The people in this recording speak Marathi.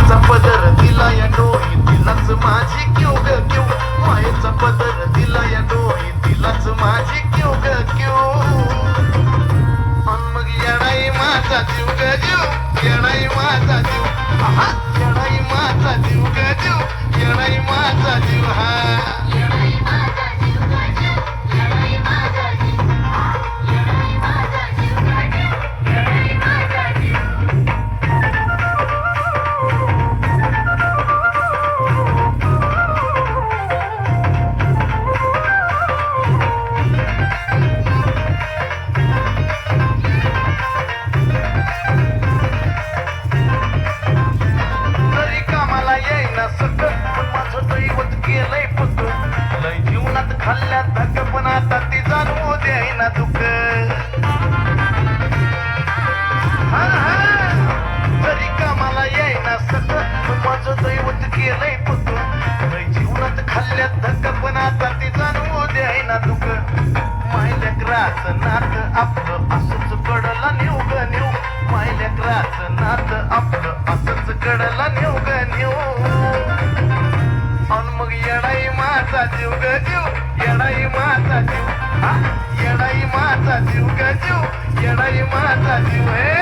मायेचा पदर दिला या डोई दिलाच माझी क्यू ग क्यू मायेचा पदर दिला या डोई दिलाच माझी क्यू ग क्यू अन मग येडाई माझा जीव ग जीव येडाई माझा जीव आहा येडाई माझा जीव ग जीव येडाई माझा जीव हा खाल्ल्या धक पण आता ती जाणवू द्यायना दुःख जरी कामाला येईना सतत माझं दैवत केलंय पुत जीवनात खाल्ल्या धक पण आता ती जाणवू द्यायना दुःख मायलेकराचं नात आपलं असंच कडला नेऊ ग नेऊ मायलेकराचं नात आपलं असंच कडला नेऊ ग नेऊ अन मग येडाई माझा जीव ग जीव येडाई माझा जीव येडाई माझा जीव ग जीव येडाई माझा जीव हे